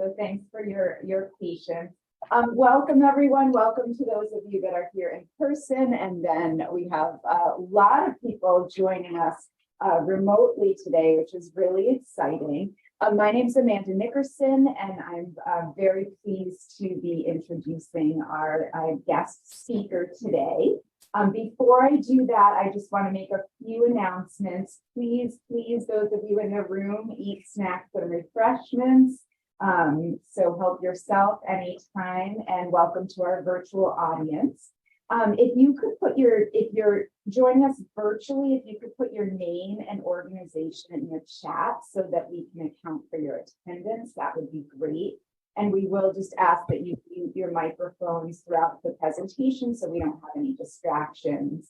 so thanks for your patience. Welcome everyone. Welcome to those of you that are here in person, and then we have a lot of people joining us remotely today, which is really exciting. My name is Amanda Nickerson, and I'm very pleased to be introducing our guest speaker today. Before I do that, I just want to make a few announcements. Please, those of you in the room, eat snacks and refreshments. So help yourself anytime, and welcome to our virtual audience. If you're joining us virtually, if you could put your name and organization in the chat so that we can account for your attendance, that would be great. And we will just ask that you mute your microphones throughout the presentation so we don't have any distractions.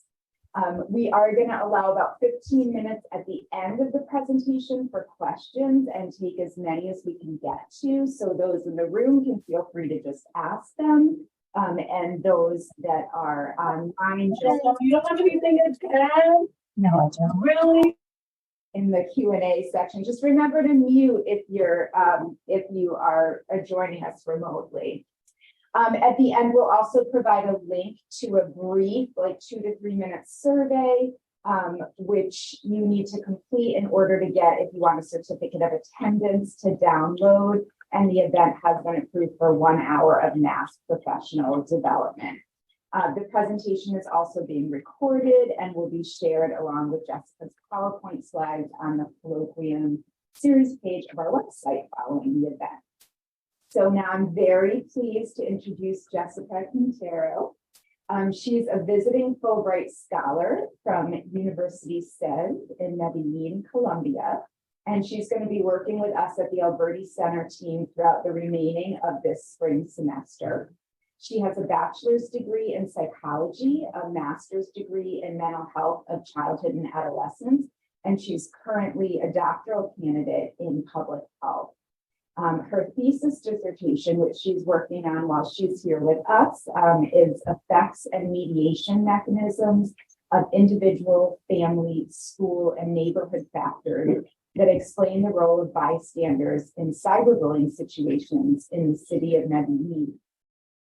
We are going to allow about 15 minutes at the end of the presentation for questions and take as many as we can get to. So those in the room can feel free to just ask them. And those that are online, just you don't have anything to add? No, I don't. Really? in the Q&A section. Just remember to mute if you are joining us remotely. At the end, we'll also provide a link to a brief, like 2 to 3 minute survey, which you need to complete in order to get, if you want a certificate of attendance, to download. And the event has been approved for 1 hour of mass professional development. The presentation is also being recorded and will be shared along with Jessica's PowerPoint slides on the colloquium series page of our website following the event. So now I'm very pleased to introduce Jessica Quintero. She's a visiting Fulbright scholar from University SED in Medellin, Colombia. And she's going to be working with us at the Alberti Center team throughout the remaining of this spring semester. She has a bachelor's degree in psychology, a master's degree in mental health of childhood and adolescence, and she's currently a doctoral candidate in public health. Her thesis dissertation, which she's working on while she's here with us, is effects and mediation mechanisms of individual, family, school, and neighborhood factors that explain the role of bystanders in cyberbullying situations in the city of Medellin.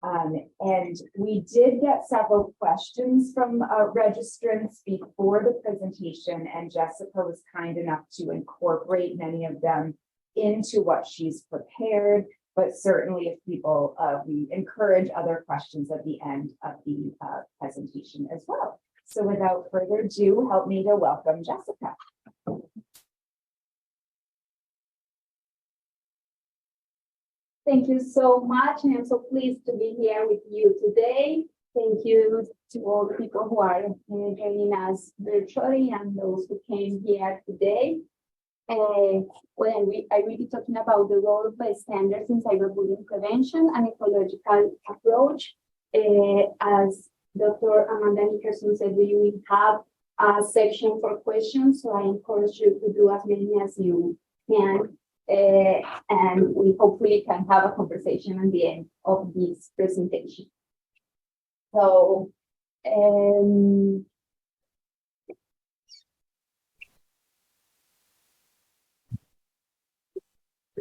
And we did get several questions from registrants before the presentation, and Jessica was kind enough to incorporate many of them into what she's prepared, but certainly if people, we encourage other questions at the end of the presentation as well. So without further ado, help me to welcome Jessica. Thank you so much, and I'm so pleased to be here with you today. Thank you to all the people who are joining us virtually and those who came here today. I will be talking about the role of bystanders in cyberbullying prevention and ecological approach. As Dr. Amanda Nickerson said, we will have a section for questions, so I encourage you to do as many as you can. And we hopefully can have a conversation at the end of this presentation. So,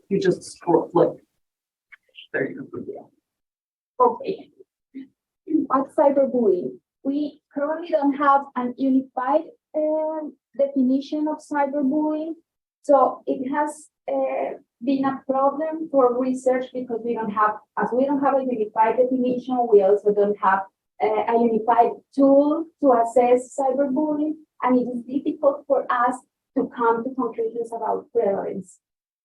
You just flick. There you go. okay. What's cyberbullying? We currently don't have an unified definition of cyberbullying, so it has been a problem for research because we don't have a unified definition. We also don't have a unified tool to assess cyberbullying, and it is difficult for us to come to conclusions about prevalence.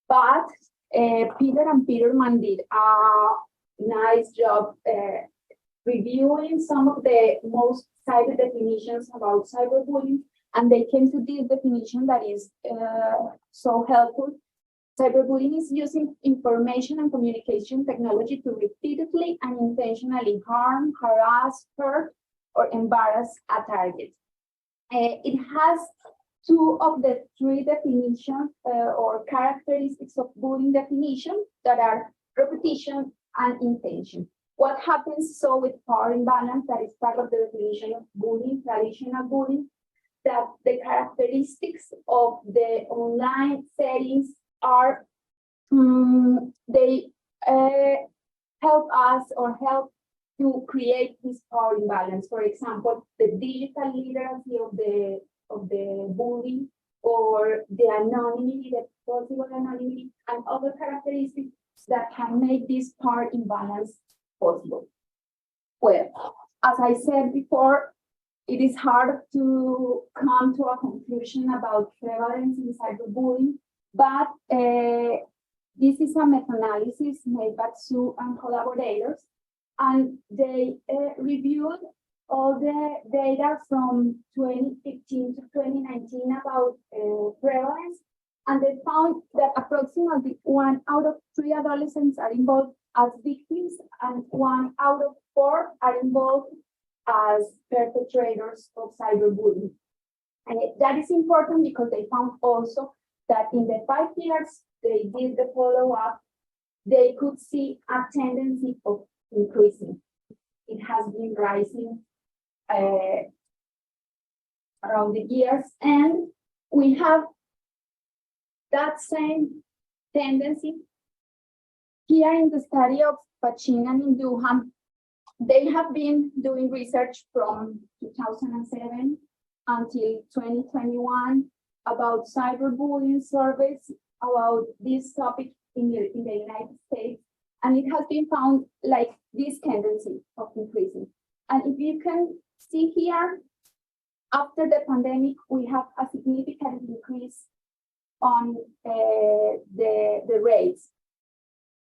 But Peter and Peterman did a nice job reviewing some of the most cited definitions about cyberbullying, and they came to this definition that is so helpful. Cyberbullying is using information and communication technology to repeatedly and intentionally harm, harass, hurt, or embarrass a target. It has 2 of the 3 definitions or characteristics of bullying definition that are repetition and intention. What happens so with power imbalance, that is part of the definition of bullying, traditional bullying, that the characteristics of the online settings are they help us or help to create this power imbalance. For example, the digital literacy of the bully, or the anonymity, the possible anonymity, and other characteristics that can make this power imbalance possible. Well, as I said before, it is hard to come to a conclusion about prevalence in cyberbullying, but this is a meta-analysis made by Sue and collaborators, and they reviewed all the data from 2015 to 2019 about prevalence, and they found that approximately 1 out of 3 adolescents are involved as victims, and 1 out of 4 are involved as perpetrators of cyberbullying. And that is important because they found also that in the 5 years they did the follow-up, they could see a tendency of increasing. It has been rising around the years, and we have that same tendency here in the study of Pachin and Induham. They have been doing research from 2007 until 2021 about cyberbullying surveys about this topic in the United States, and it has been found like this tendency of increasing. And if you can see here, after the pandemic, we have a significant increase on the rates.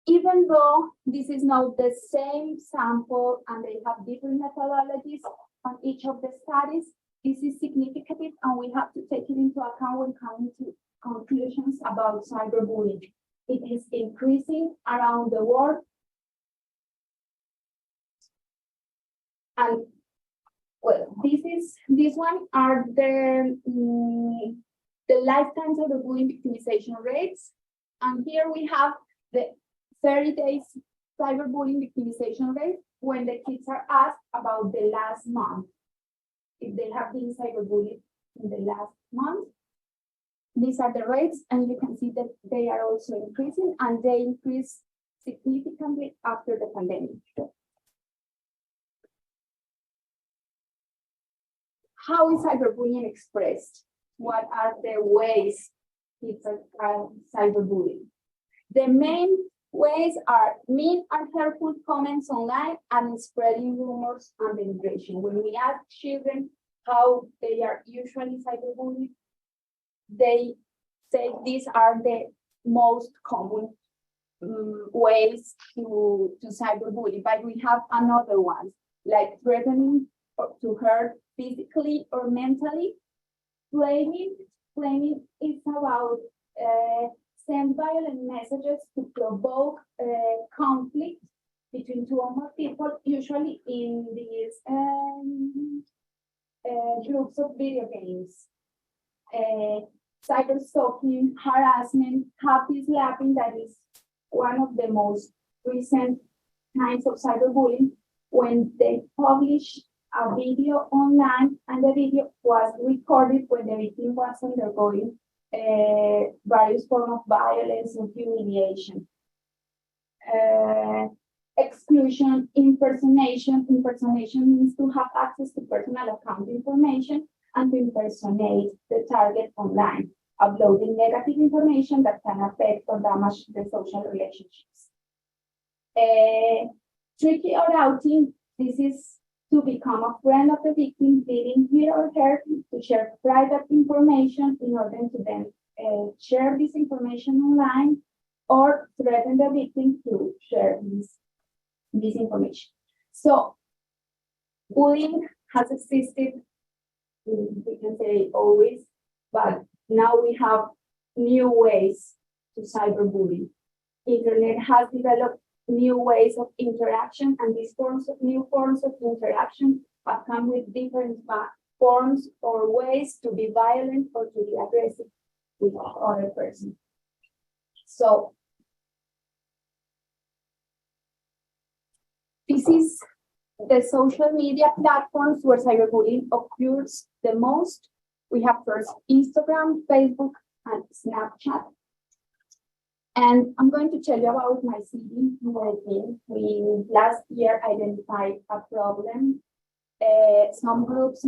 Even though this is not the same sample and they have different methodologies on each of the studies, this is significant, and we have to take it into account when coming to conclusions about cyberbullying. It is increasing around the world. And well, this one are the lifetime cyberbullying victimization rates. And here we have the 30 days cyberbullying victimization rate when the kids are asked about the last month, if they have been cyberbullied in the last month. These are the rates, and you can see that they are also increasing, and they increase significantly after the pandemic. How is cyberbullying expressed? What are the ways kids are cyberbullying? The main ways are mean and hurtful comments online and spreading rumors and denigration. When we ask children how they are usually cyberbullied, they say these are the most common ways to cyberbully, but we have another one, like threatening to hurt physically or mentally. Blaming is about send violent messages to provoke conflict between two or more people, usually in these groups of video games. Cyberstalking, harassment, happy slapping, that is one of the most recent kinds of cyberbullying, when they publish a video online and the video was recorded when the victim was undergoing various forms of violence and humiliation. Exclusion, impersonation. Impersonation means to have access to personal account information and to impersonate the target online, uploading negative information that can affect or damage the social relationships. Tricky or outing, this is to become a friend of the victim, leading him or her to share private information in order to then share this information online, or threaten the victim to share this information. So bullying has existed, we can say always, but now we have new ways to cyberbullying. Internet has developed new ways of interaction, and these new forms of interaction have come with different forms or ways to be violent or to be aggressive with other person. So this is the social media platforms where cyberbullying occurs the most. We have first Instagram, Facebook, and Snapchat. And I'm going to tell you about my city where I've been. We last year identified a problem. Some groups,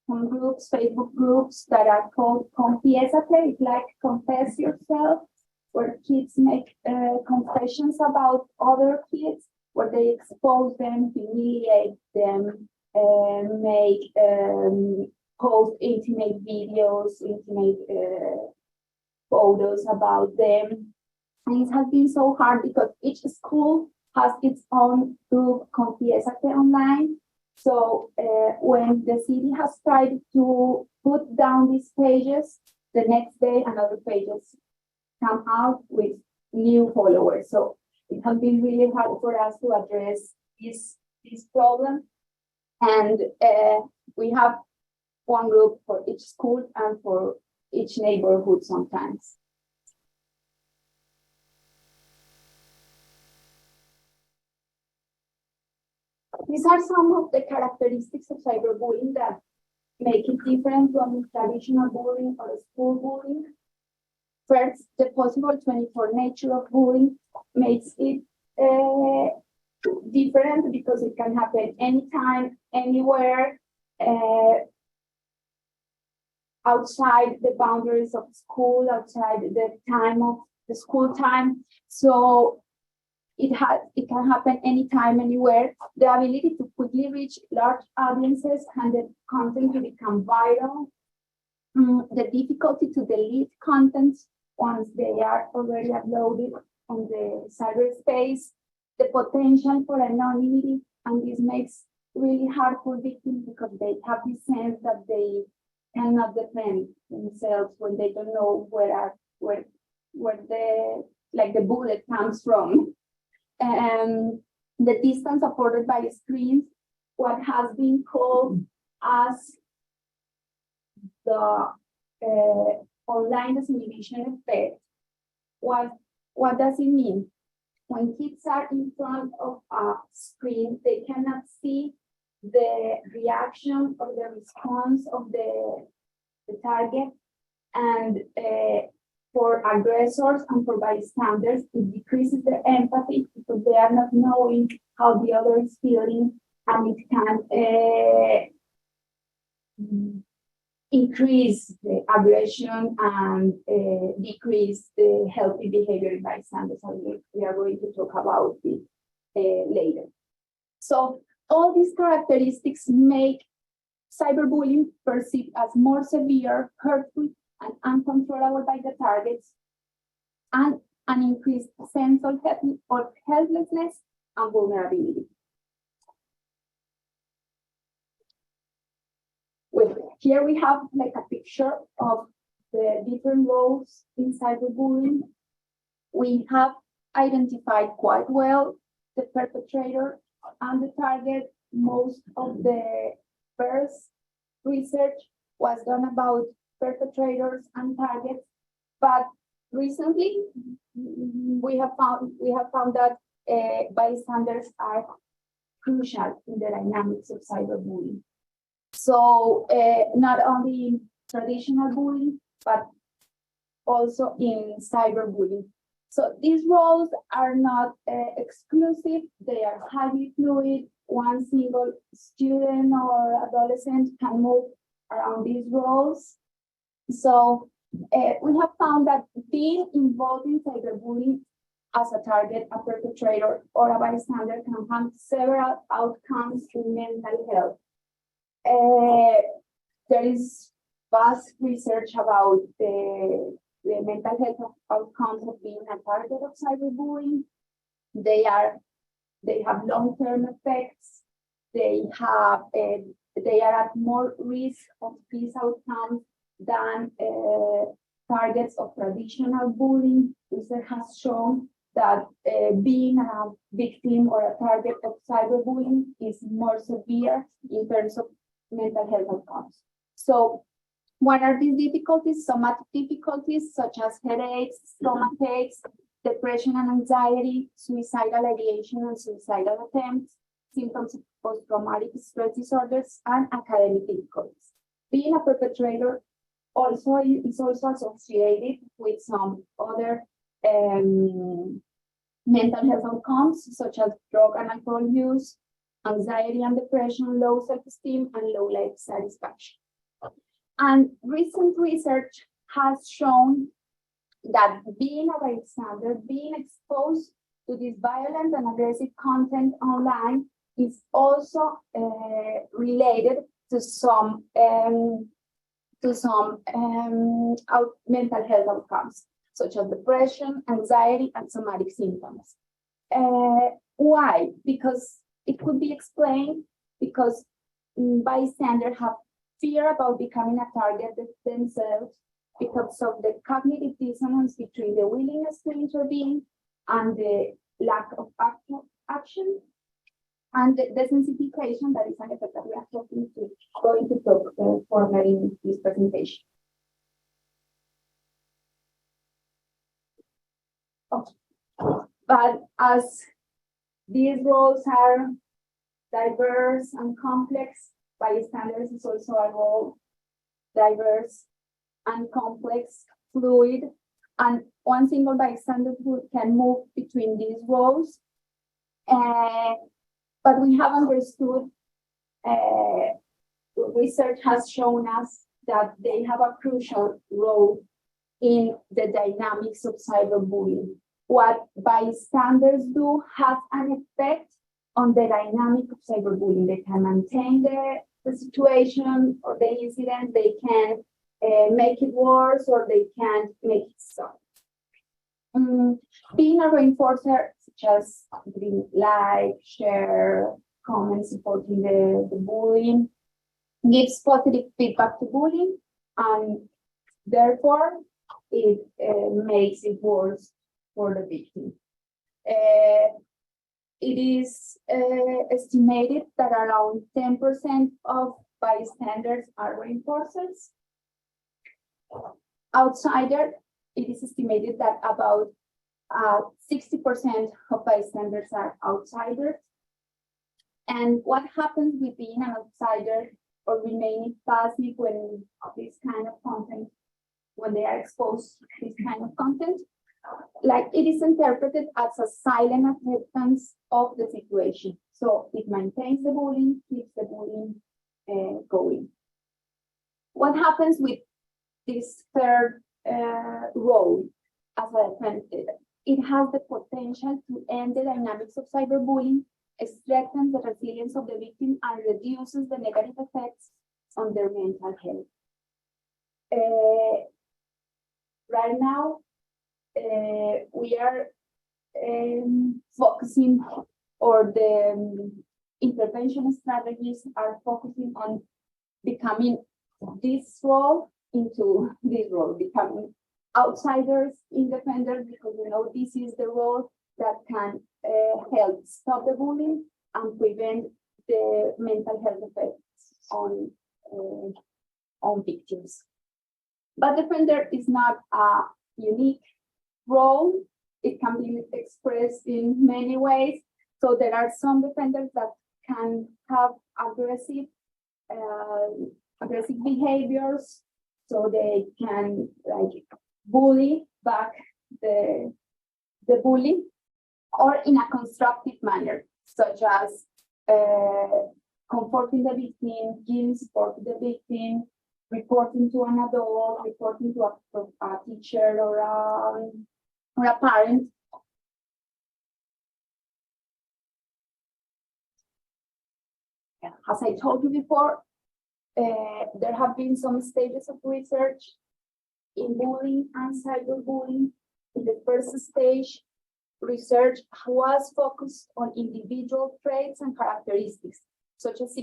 Facebook groups that are called Confiésate, like confess yourself, where kids make confessions about other kids, where they expose them, humiliate them, make post intimate videos, intimate photos about them. And it has been so hard because each school has its own group, Confiésate online. So when the city has tried to put down these pages, the next day another pages come out with new followers. So it has been really hard for us to address this problem. And we have one group for each school and for each neighborhood sometimes. These are some of the characteristics of cyberbullying that make it different from traditional bullying or school bullying. First, the possible 24 nature of bullying makes it different because it can happen anytime, anywhere, outside the boundaries of school, outside the time of the school time. So it can happen anytime, anywhere. The ability to quickly reach large audiences and the content to become viral. The difficulty to delete content once they are already uploaded on the cyberspace. The potential for anonymity, and this makes really hard for victims because they have this sense that they cannot defend themselves when they don't know where the bullet comes from. The distance afforded by screens, what has been called as the online disinhibition effect. What does it mean? When kids are in front of a screen, they cannot see the reaction or the response of the target. And for aggressors and for bystanders, it decreases their empathy because they are not knowing how the other is feeling, and it can increase the aggression and decrease the healthy behavior in bystanders. And we are going to talk about it later. So all these characteristics make cyberbullying perceived as more severe, hurtful, and uncontrollable by the targets, and an increased sense of helplessness and vulnerability. Here we have like a picture of the different roles in cyberbullying. We have identified quite well the perpetrator and the target. Most of the first research was done about perpetrators and targets, but recently we have found that bystanders are crucial in the dynamics of cyberbullying. So not only in traditional bullying, but also in cyberbullying. So these roles are not exclusive, they are highly fluid. One single student or adolescent can move around these roles. So we have found that being involved in cyberbullying as a target, a perpetrator, or a bystander can have several outcomes in mental health. There is vast research about the mental health outcomes of being a target of cyberbullying. They have long-term effects. They are at more risk of these outcomes than targets of traditional bullying. Research has shown that being a victim or a target of cyberbullying is more severe in terms of mental health outcomes. So what are these difficulties? Somatic difficulties such as headaches, stomach aches, depression and anxiety, suicidal ideation and suicidal attempts, symptoms of post-traumatic stress disorders, and academic difficulties. Being a perpetrator is also associated with some other mental health outcomes such as drug and alcohol use, anxiety and depression, low self-esteem, and low life satisfaction. And recent research has shown that being a bystander, being exposed to this violent and aggressive content online is also related to some mental health outcomes, such as depression, anxiety, and somatic symptoms. Why? Because it could be explained because bystanders have fear about becoming a target themselves because of the cognitive dissonance between the willingness to intervene and the lack of action, and the desensitization that is an effect that we are going to talk further in this presentation. Okay. But as these roles are diverse and complex, bystanders is also a role diverse and complex, fluid, and one single bystander can move between these roles. But we have understood, research has shown us that they have a crucial role in the dynamics of cyberbullying. What bystanders do has an effect on the dynamic of cyberbullying. They can maintain the situation or the incident, they can make it worse, or they can make it stop. Being a reinforcer, such as giving like, share, comment, supporting the bullying, gives positive feedback to bullying, and therefore it makes it worse for the victim. It is estimated that around 10% of bystanders are reinforcers. Outsider, it is estimated that about 60% of bystanders are outsiders. And what happens with being an outsider or remaining passive when this kind of content, when they are exposed to this kind of content? Like, it is interpreted as a silent acceptance of the situation. So it maintains the bullying, keeps the bullying going. What happens with this third role as a defender? It has the potential to end the dynamics of cyberbullying, strengthens the resilience of the victim, and reduces the negative effects on their mental health. Right now, we are focusing, or the intervention strategies are focusing on becoming this role into this role, becoming outsiders, independent, because we know this is the role that can help stop the bullying and prevent the mental health effects on victims. But defender is not a unique role. It can be expressed in many ways. So there are some defenders that can have aggressive behaviors, so they can like bully back the bully, or in a constructive manner, such as comforting the victim, giving support to the victim, reporting to an adult, reporting to a teacher or a parent. As I told you before, there have been some stages of research in bullying and cyberbullying. In the first stage, research was focused on individual traits and characteristics, such as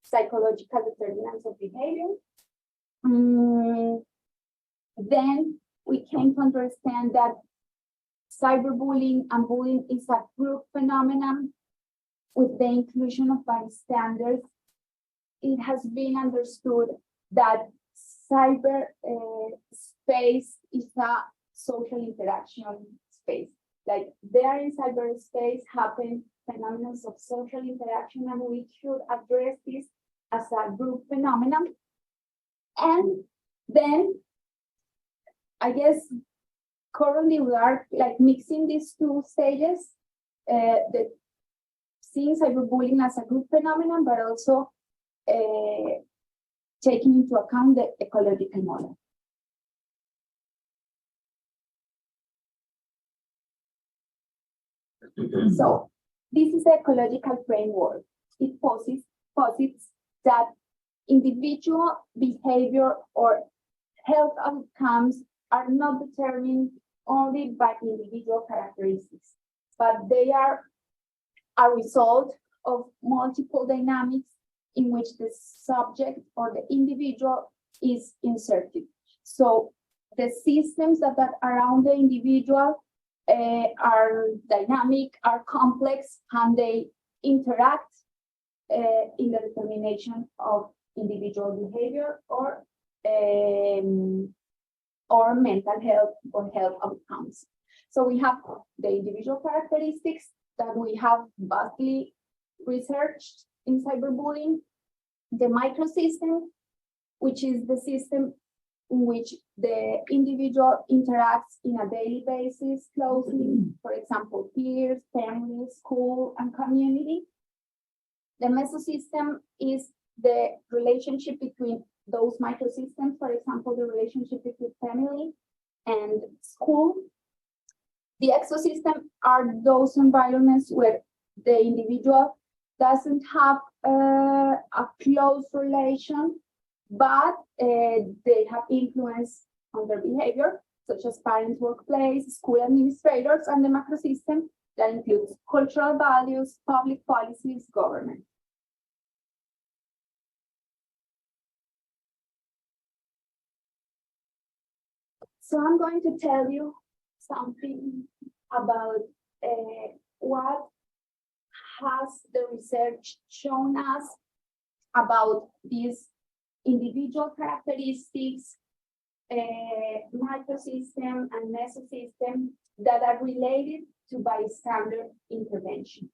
psychological determinants of behavior. Then we came to understand that cyberbullying and bullying is a group phenomenon. With the inclusion of bystanders, it has been understood that cyber space is a social interaction space. Like, there in cyberspace happen phenomena of social interaction, and we should address this as a group phenomenon. And then, I guess, currently we are like mixing these two stages, seeing cyberbullying as a group phenomenon, but also taking into account the ecological model. So this is the ecological framework. It posits that individual behavior or health outcomes are not determined only by individual characteristics, but they are a result of multiple dynamics in which the subject or the individual is inserted. So the systems that are around the individual are dynamic, are complex, and they interact in the determination of individual behavior or mental health or health outcomes. So we have the individual characteristics that we have vastly researched in cyberbullying, the microsystem, which is the system in which the individual interacts in a daily basis closely, for example, peers, family, school, and community. The mesosystem is the relationship between those microsystems, for example, the relationship between family and school. The exosystem are those environments where the individual doesn't have a close relation, but they have influence on their behavior, such as parents, workplace, school administrators, and the macrosystem that includes cultural values, public policies, government. So I'm going to tell you something about what has the research shown us about these individual characteristics, microsystem and mesosystem that are related to bystander intervention.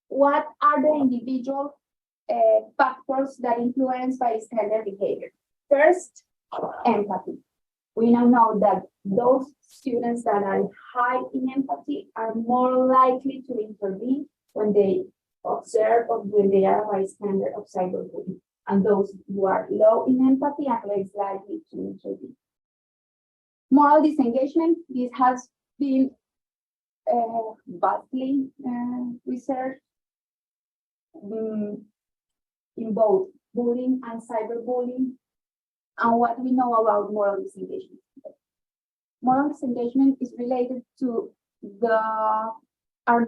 What are the individual factors that influence bystander behavior? First, empathy. We now know that those students that are high in empathy are more likely to intervene when they observe or when they are a bystander of cyberbullying. And those who are low in empathy are less likely to intervene. Moral disengagement, this has been vastly researched in both bullying and cyberbullying. And what we know about moral disengagement. Moral disengagement is related to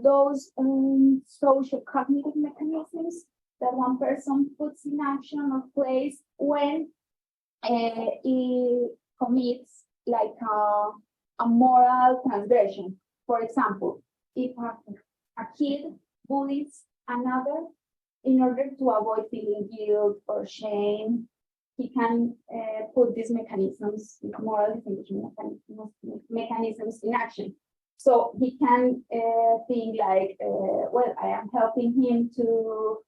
those social cognitive mechanisms that one person puts in action or plays when he commits like a moral transgression. For example, if a kid bullies another, in order to avoid feeling guilt or shame, he can put these mechanisms, moral disengagement mechanisms in action. So he can think like, well, I am helping him to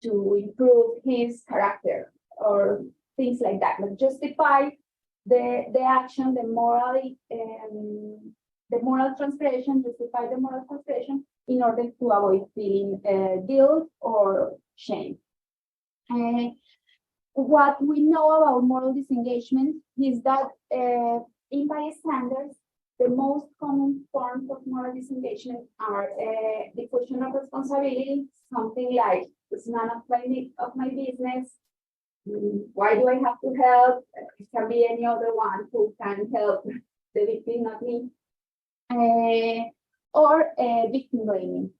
improve his character or things like that. But justify the action, the moral transgression, justify the moral transgression in order to avoid feeling guilt or shame. What we know about moral disengagement is that in bystanders, the most common forms of moral disengagement are diffusion of responsibility, something like, it's none of my business. Why do I have to help? It can be any other one who can help the victim, not me. Or victim blaming.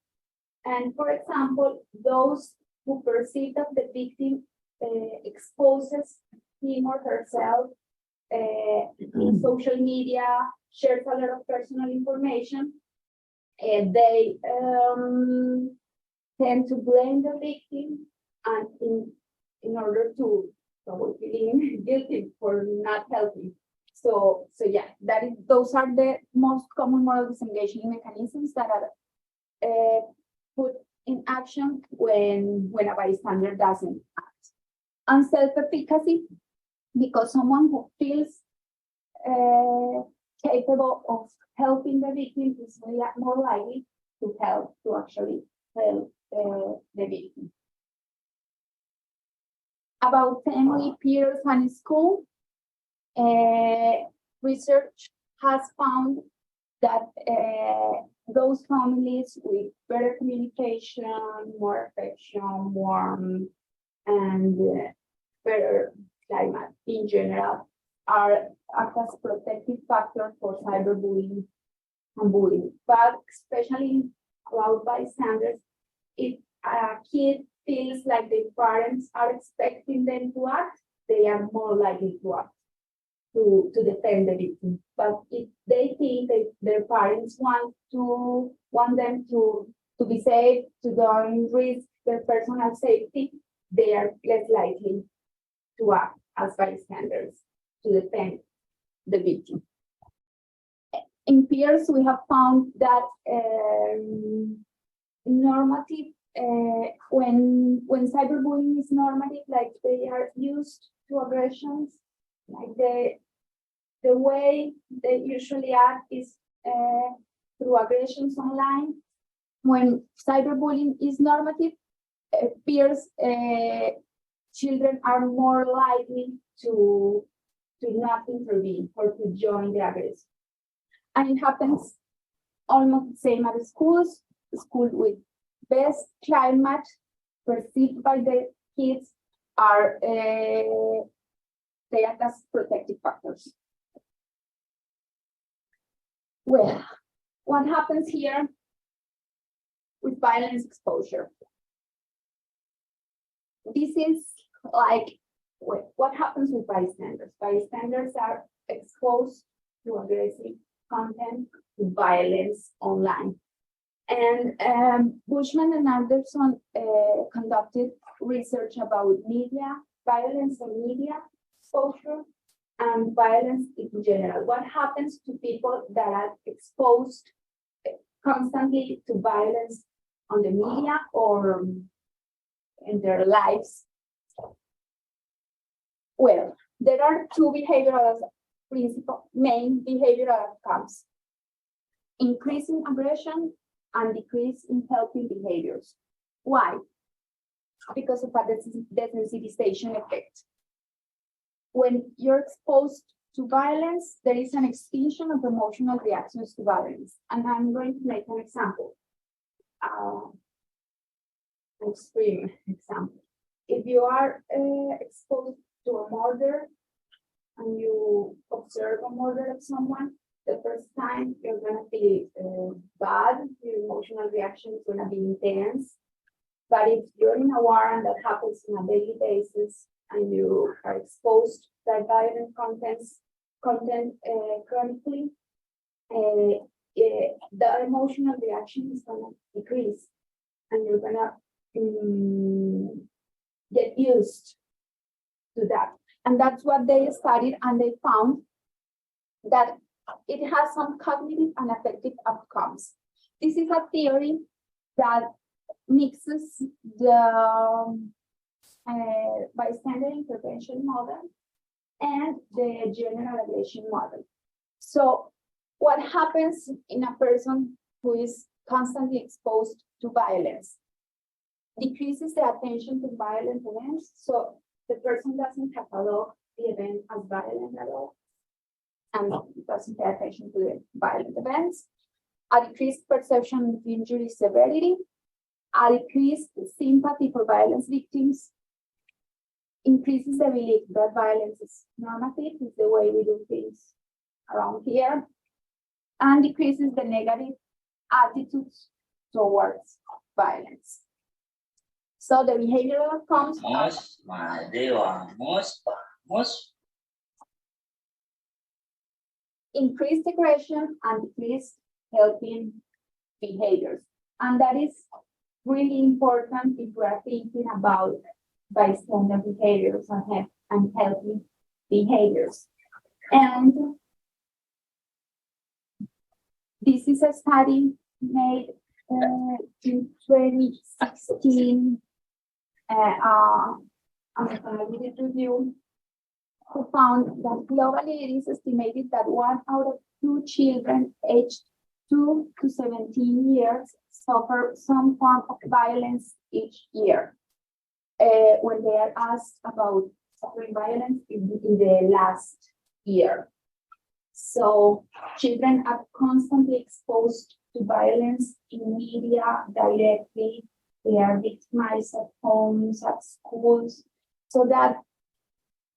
And for example, those who perceive that the victim exposes him or herself in social media, shares a lot of personal information, and they tend to blame the victim, and in order to avoid feeling guilty for not helping. So yeah, those are the most common moral disengagement mechanisms that are put in action when a bystander doesn't act. And self-efficacy, because someone who feels capable of helping the victim is more likely to actually help the victim. About family, peers, and school, research has found that those families with better communication, more affection, warmth, and better climate in general act as protective factor for cyberbullying and bullying. But especially about bystanders, if a kid feels like their parents are expecting them to act, they are more likely to act to defend the victim. But if they think that their parents want them to be safe, to don't risk their personal safety, they are less likely to act as bystanders to defend the victim. In peers, we have found that normative, when cyberbullying is normative, like they are used to aggressions, like the way they usually act is through aggressions online. When cyberbullying is normative, peers, children are more likely to not intervene or to join the aggressor. And it happens almost the same at schools. Schools with best climate perceived by the kids are they act as protective factors. Well, what happens here with violence exposure? This is like what happens with bystanders. Bystanders are exposed to aggressive content, to violence online. And Bushman and Anderson conducted research about media, violence and media exposure, and violence in general. What happens to people that are exposed constantly to violence on the media or in their lives? Well, there are two behavioral main behavioral outcomes: increasing aggression and decrease in helping behaviors. Why? Because of a desensitization effect. When you're exposed to violence, there is an extinction of emotional reactions to violence. And I'm going to make an example, an extreme example. If you are exposed to a murder and you observe a murder of someone, the first time you're gonna feel bad, your emotional reaction is gonna be intense. But if you're in a war and that happens on a daily basis and you are exposed to that violent content chronically, the emotional reaction is gonna decrease and you're gonna get used to that. And that's what they studied, and they found that it has some cognitive and affective outcomes. This is a theory that mixes the bystander intervention model and the general aggression model. So what happens in a person who is constantly exposed to violence? Decreases the attention to violent events, so the person doesn't catalog the event as violent at all and doesn't pay attention to the violent events. A decreased perception of injury severity, a decreased sympathy for violence victims, increases the belief that violence is normative, is the way we do things around here, and decreases the negative attitudes towards violence. So the behavioral outcomes increased aggression and decreased helping behaviors. And that is really important if we are thinking about bystander behaviors and helping behaviors. And this is a study made in 2016, a methodology review who found that globally it is estimated that 1 out of 2 children aged 2 to 17 years suffer some form of violence each year. When they are asked about suffering violence in the last year. So children are constantly exposed to violence in media directly. They are victimized at homes, at schools. So that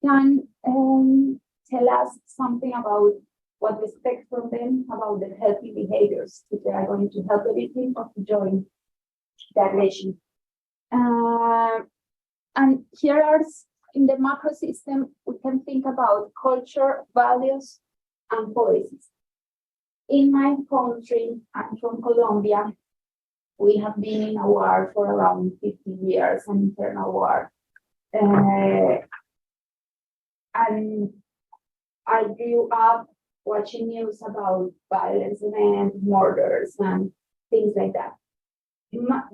can tell us something about what we expect from them, about their healthy behaviors, if they are going to help the victim or to join the aggression. And here are, in the macro system, we can think about culture, values, and policies. In my country, I'm from Colombia, we have been in a war for around 50 years, an internal war. And I grew up watching news about violence and murders and things like that.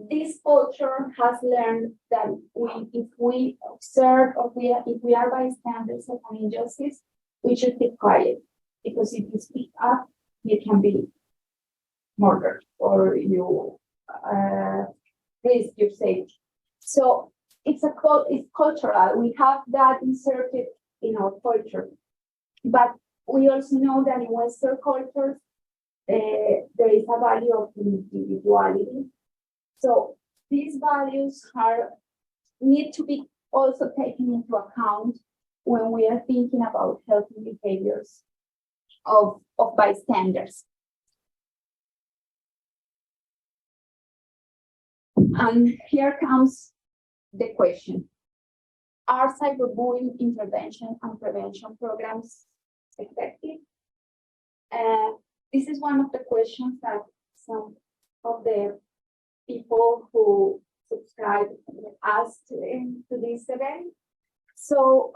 This culture has learned that if we observe or if we are bystanders of an injustice, we should keep quiet, because if you speak up, you can be murdered or you risk your safety. So it's cultural. We have that inserted in our culture, but we also know that in Western cultures there is a value of individuality. So these values need to be also taken into account when we are thinking about healthy behaviors of bystanders. And here comes the question: are cyberbullying intervention and prevention programs effective? This is one of the questions that some of the people who subscribe asked to this event. So,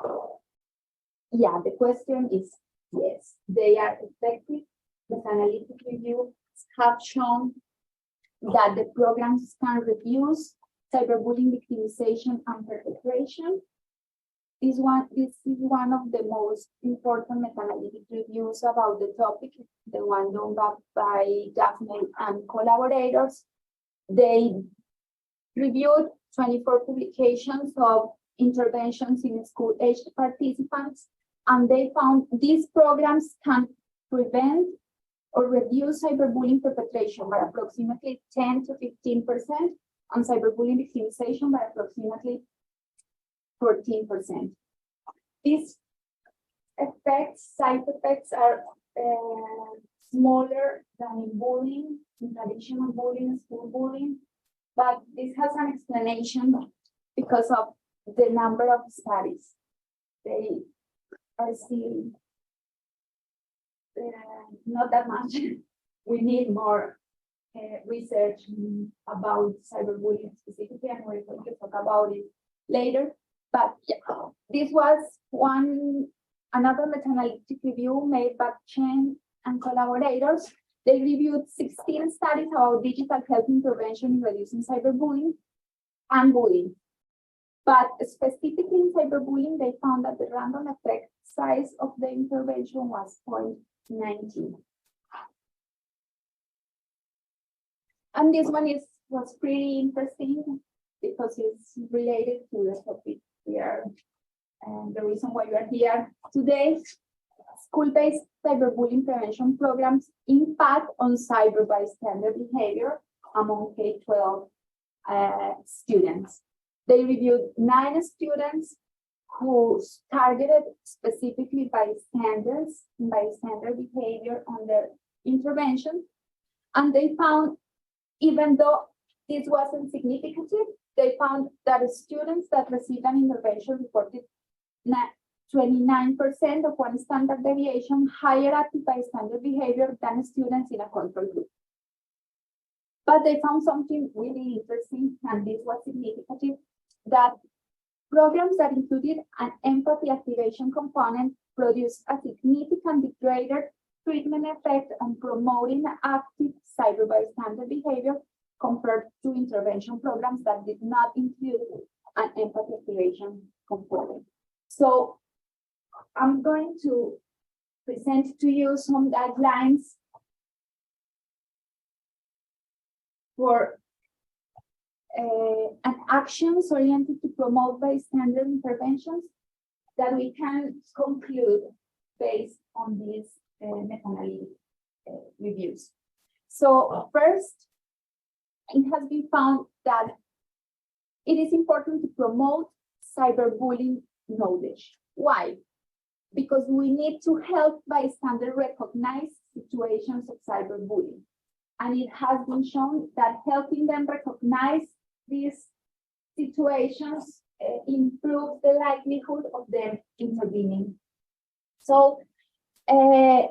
yeah, the question is yes, they are effective. Meta-analytic reviews have shown that the programs can reduce cyberbullying victimization and perpetration. This is one of the most important meta-analytic reviews about the topic, the one done by Daphne and collaborators. They reviewed 24 publications of interventions in school-aged participants, and they found these programs can prevent or reduce cyberbullying perpetration by approximately 10 to 15%, and cyberbullying victimization by approximately 14%. These side effects are smaller than in bullying, in traditional bullying, school bullying, but this has an explanation because of the number of studies. They are still not that much. We need more research about cyberbullying specifically, and we're going to talk about it later. But yeah, this was another meta-analytic review made by Chen and collaborators. They reviewed 16 studies about digital health intervention in reducing cyberbullying and bullying. But specifically in cyberbullying, they found that the random effect size of the intervention was 0.19. And this one was pretty interesting because it's related to the topic we are, and the reason why we are here today. School-based cyberbullying prevention programs impact on cyber bystander behavior among K-12 students. They reviewed 9 students who targeted specifically bystander behavior on their intervention, and they found, even though this wasn't significant, they found that students that received an intervention reported 29% of one standard deviation higher active bystander behavior than students in a control group. But they found something really interesting, and this was significant, that programs that included an empathy activation component produced a significantly greater treatment effect on promoting active cyber bystander behavior compared to intervention programs that did not include an empathy activation component. So I'm going to present to you some guidelines for and actions oriented to promote bystander interventions that we can conclude based on these meta-analytic reviews. So first, it has been found that it is important to promote cyberbullying knowledge. Why? Because we need to help bystanders recognize situations of cyberbullying. And it has been shown that helping them recognize these situations improves the likelihood of them intervening. So if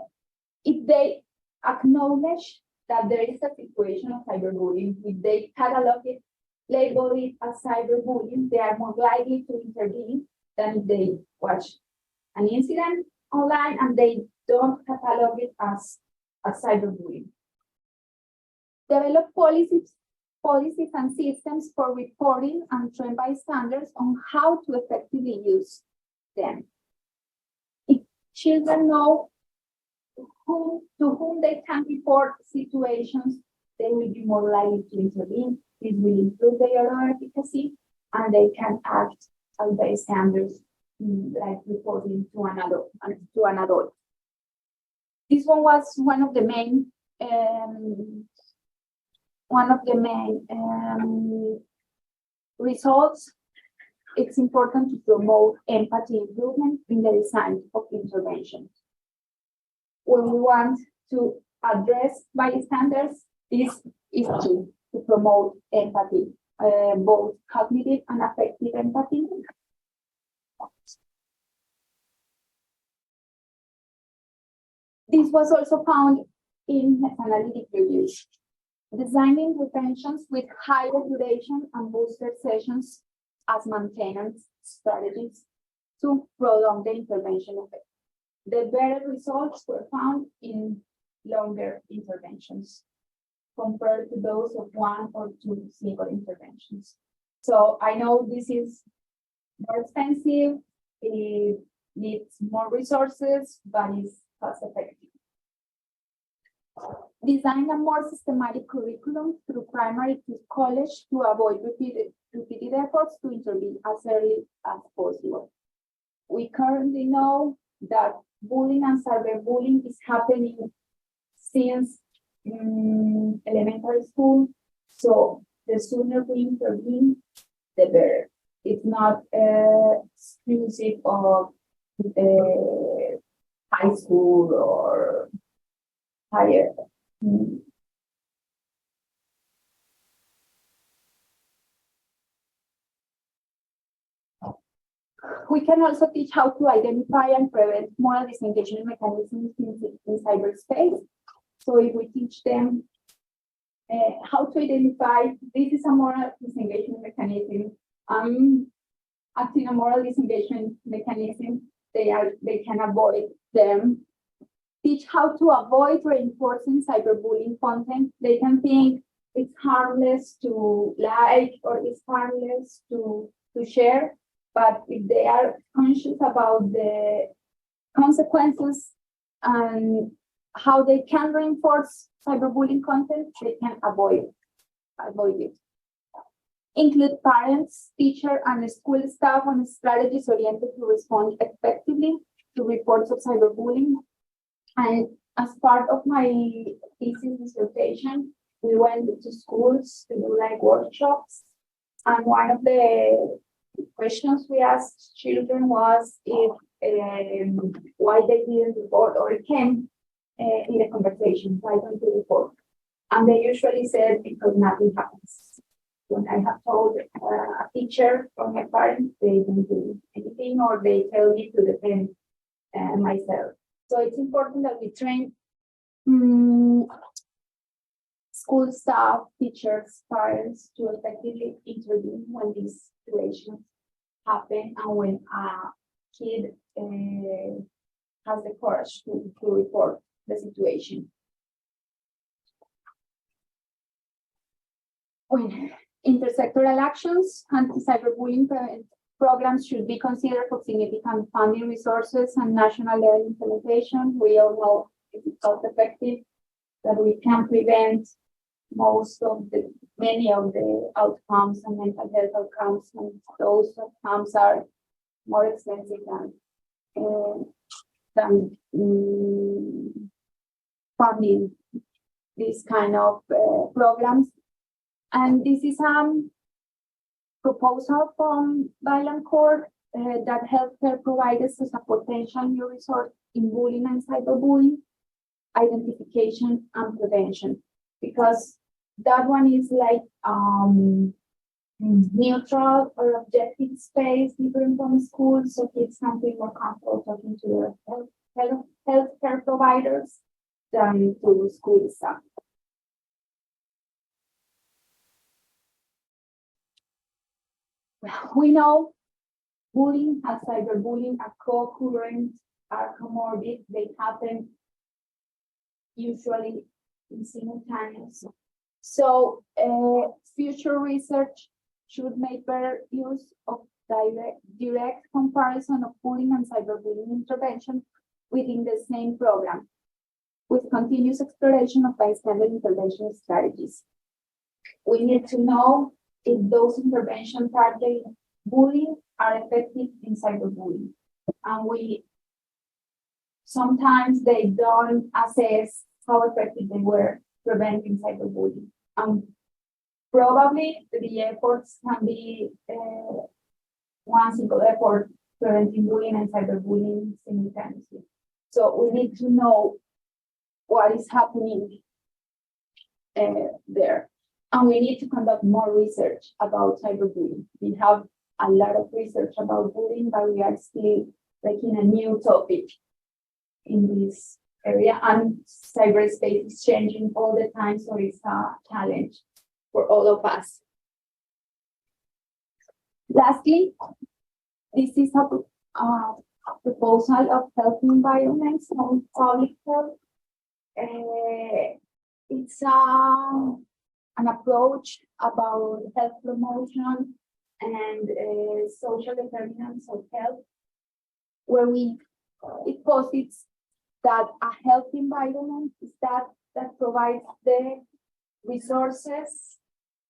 they acknowledge that there is a situation of cyberbullying, if they catalog it, label it as cyberbullying, they are more likely to intervene than if they watch an incident online and they don't catalog it as cyberbullying. Develop policies and systems for reporting and train bystanders on how to effectively use them. If children know to whom they can report situations, they will be more likely to intervene. This will improve their own efficacy, and they can act as bystanders, like reporting to an adult. This one was one of the main results. It's important to promote empathy improvement in the design of interventions. When we want to address bystanders, this is key to promote empathy, both cognitive and affective empathy. This was also found in meta-analytic reviews. Designing interventions with higher duration and booster sessions as maintenance strategies to prolong the intervention effect. The better results were found in longer interventions compared to those of 1 or 2 single interventions. So I know this is more expensive, it needs more resources, but it's cost effective. Design a more systematic curriculum through primary to college to avoid repeated efforts to intervene as early as possible. We currently know that bullying and cyberbullying is happening since elementary school. So the sooner we intervene, the better. It's not exclusive of high school or higher. We can also teach how to identify and prevent moral disengagement mechanisms in cyberspace. So if we teach them how to identify, this is a moral disengagement mechanism, acting a moral disengagement mechanism, they can avoid them. Teach how to avoid reinforcing cyberbullying content. They can think it's harmless to like or it's harmless to share, but if they are conscious about the consequences and how they can reinforce cyberbullying content, they can avoid it. Include parents, teachers, and school staff on strategies oriented to respond effectively to reports of cyberbullying. And as part of my thesis dissertation, we went to schools to do like workshops. And one of the questions we asked children was if why they didn't report, or it came in a conversation, why don't they report? And they usually said because nothing happens. When I have told a teacher or my parents, they don't do anything, or they tell me to defend myself. So it's important that we train school staff, teachers, parents to effectively intervene when these situations happen and when a kid has the courage to report the situation. When intersectoral actions, anti-cyberbullying programs should be considered for significant funding resources and national level implementation. We all know it is cost effective, that we can prevent many of the outcomes and mental health outcomes, and those outcomes are more expensive than funding these kind of programs. And this is proposal from Violent Court that healthcare providers as a potential new resource in bullying and cyberbullying, identification and prevention, because that one is like neutral or objective space, different from school, so kids can feel more comfortable talking to their healthcare providers than to school staff. We know bullying and cyberbullying are co-occurrent, are comorbid. They happen usually in simultaneous. So future research should make better use of direct comparison of bullying and cyberbullying intervention within the same program, with continuous exploration of bystander intervention strategies. We need to know if those interventions targeting bullying are effective in cyberbullying. And sometimes they don't assess how effective they were preventing cyberbullying. Probably the efforts can be one single effort preventing bullying and cyberbullying simultaneously. So we need to know what is happening there. And we need to conduct more research about cyberbullying. We have a lot of research about bullying, but we are still in a new topic in this area. And cyberspace is changing all the time, so it's a challenge for all of us. Lastly, this is a proposal of health environments on public health. It's an approach about health promotion and social determinants of health, where it posits that a health environment is that provides the resources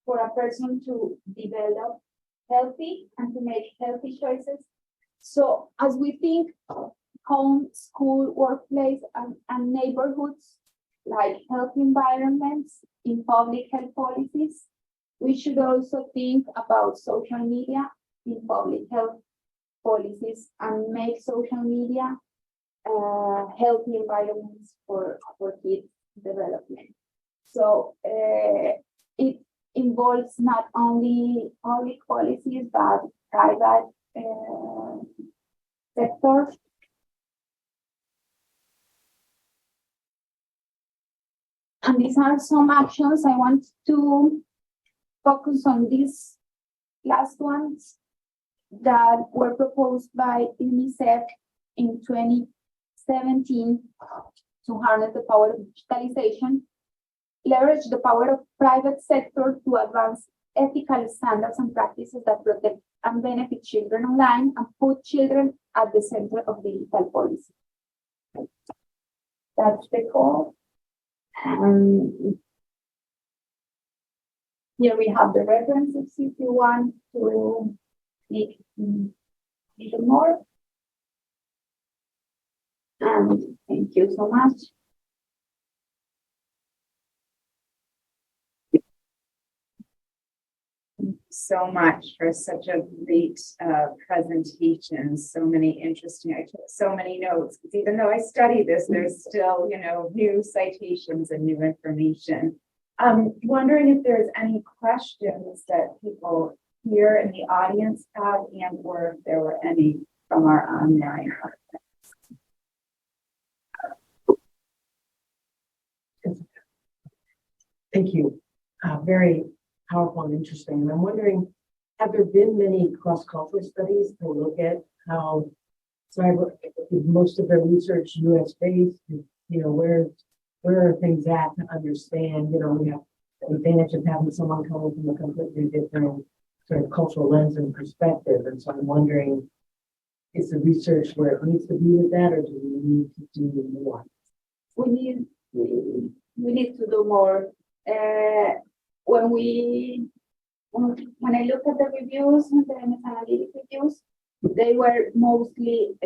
for a person to develop healthy and to make healthy choices. So as we think home, school, workplace, and neighborhoods like health environments in public health policies, we should also think about social media in public health policies and make social media healthy environments for kids development. So it involves not only public policies, but private sector. And these are some actions. I want to focus on these last ones that were proposed by UNICEF in 2017 to harness the power of digitalization, leverage the power of private sector to advance ethical standards and practices that protect and benefit children online, and put children at the center of digital policy. That's the goal. Here we have the references if you want to dig a little more. And thank you so much. Thank you so much for such a great presentation. So many interesting, I took so many notes, because even though I study this, there's still, new citations and new information. I'm wondering if there's any questions that people here in the audience have, and or if there were any from our online. Thank you. Very powerful and interesting. And I'm wondering, have there been many cross-cultural studies to look at how cyber, most of the research US-based, where are things at to understand, we have the advantage of having someone coming from a completely different sort of cultural lens and perspective. And so I'm wondering, is the research where it needs to be with that, or do we need to do more? We need to do more. When I look at the reviews, the meta-analytic reviews, they were mostly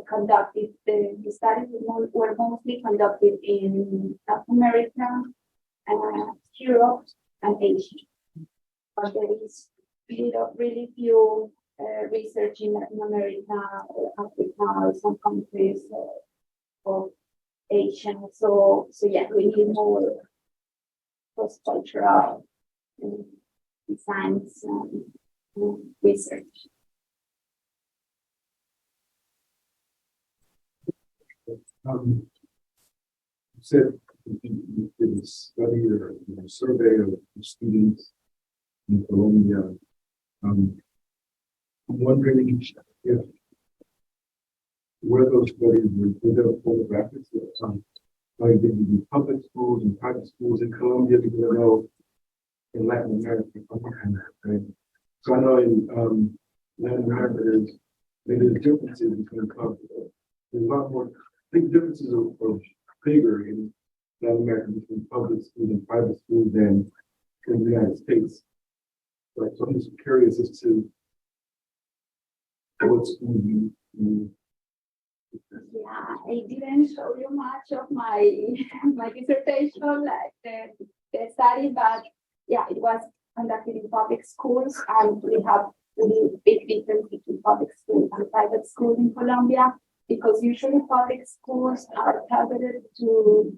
conducted. The studies were mostly conducted in South America, Europe, and Asia. But there is really few research in Latin America, or Africa, or some countries of Asia. So yeah, we need more cross-cultural science research. You said you did a study or a survey of students in Colombia. I'm wondering if where those studies were there photographics like did you do public schools and private schools in Colombia, because I know in Latin America, right? So I know in Latin America there's differences between countries. There's a lot more big differences are bigger in Latin America between public schools and private schools than in the United States. Right. So I'm just curious as to what school you Yeah, I didn't show you much of my dissertation, like the study, but yeah, it was conducted in public schools, and we have really big difference between public schools and private schools in Colombia, because usually public schools are targeted to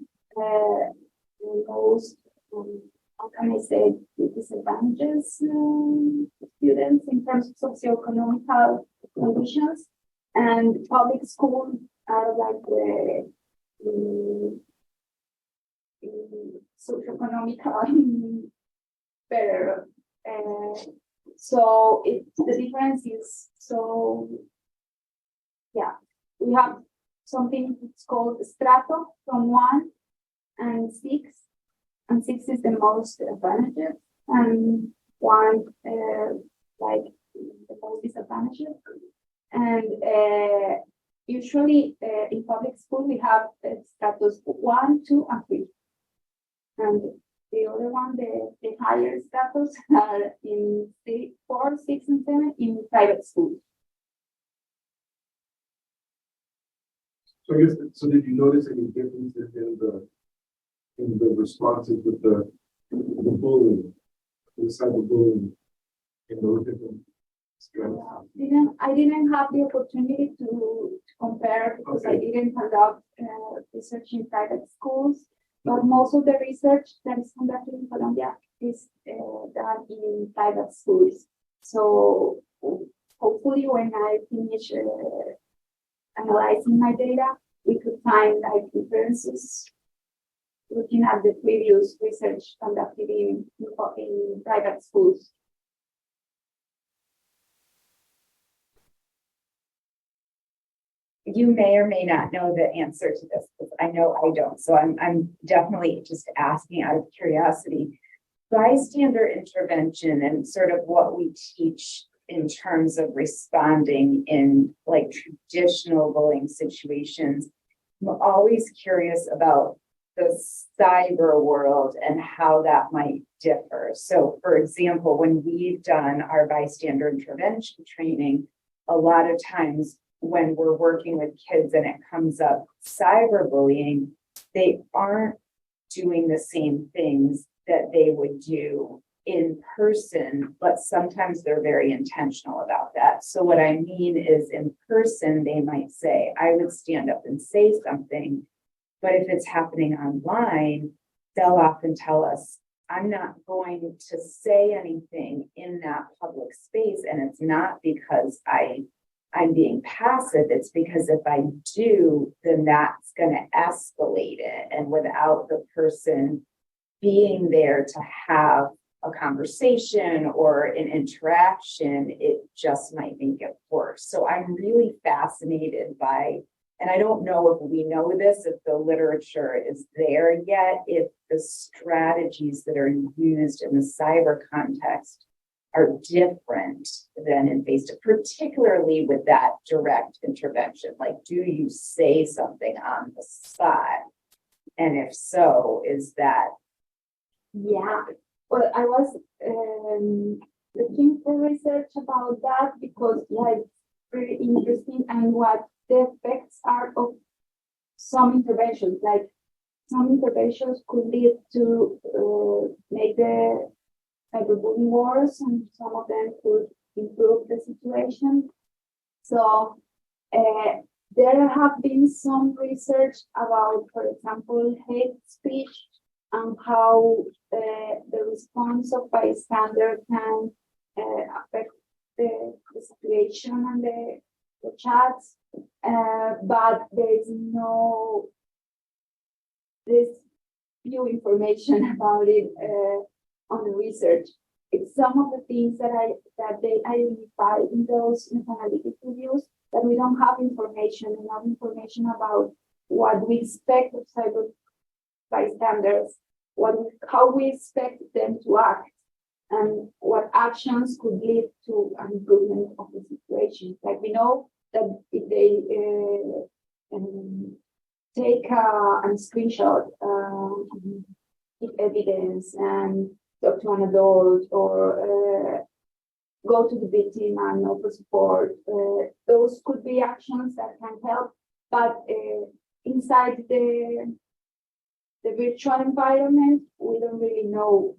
most, how can I say, disadvantages students in terms of socioeconomic conditions. And public schools are like the socioeconomic better. So the difference is, so yeah, we have something that's called strato from 1 and 6, and 6 is the most advantageous, and 1 like the most disadvantageous. And usually in public school we have status 1, 2, and 3, and the other one, the higher status, are in 4, 6, and 7 in private schools. So I guess, so did you notice any differences in the responses with the bullying, the cyberbullying in those different strands? I didn't have the opportunity to compare, because I didn't conduct research in private schools, but most of the research that is conducted in Colombia is done in private schools. So hopefully when I finish analyzing my data, we could find like differences looking at the previous research conducted in private schools. You may or may not know the answer to this, because I know I don't. So I'm definitely just asking out of curiosity. Bystander intervention and sort of what we teach in terms of responding in like traditional bullying situations. I'm always curious about the cyber world and how that might differ. So for example, when we've done our bystander intervention training, a lot of times when we're working with kids and it comes up cyberbullying, they aren't doing the same things that they would do in person, but sometimes they're very intentional about that. So what I mean is, in person, they might say, I would stand up and say something, but if it's happening online, they'll often tell us, I'm not going to say anything in that public space. And it's not because I'm being passive, it's because if I do, then that's going to escalate it. And without the person being there to have a conversation or an interaction, it just might make it worse. So I'm really fascinated by, and I don't know if we know this, if the literature is there yet, if the strategies that are used in the cyber context are different than in face-to-face, particularly with that direct intervention. Like, do you say something on the spot? And if so, is that? Yeah, well, I was looking for research about that because yeah, it's very interesting and what the effects are of some interventions. Like some interventions could lead to make the cyberbullying worse, and some of them could improve the situation. So there have been some research about, for example, hate speech and how the response of bystander can affect the situation and the chats, but there's few information about it on the research. It's some of the things that they identify in those meta-analytic reviews that we don't have enough information about what we expect of cyber bystanders, how we expect them to act, and what actions could lead to an improvement of the situation. Like we know that if they take a screenshot, give evidence, and talk to an adult, or go to the victim and offer support, those could be actions that can help. But inside the virtual environment, we don't really know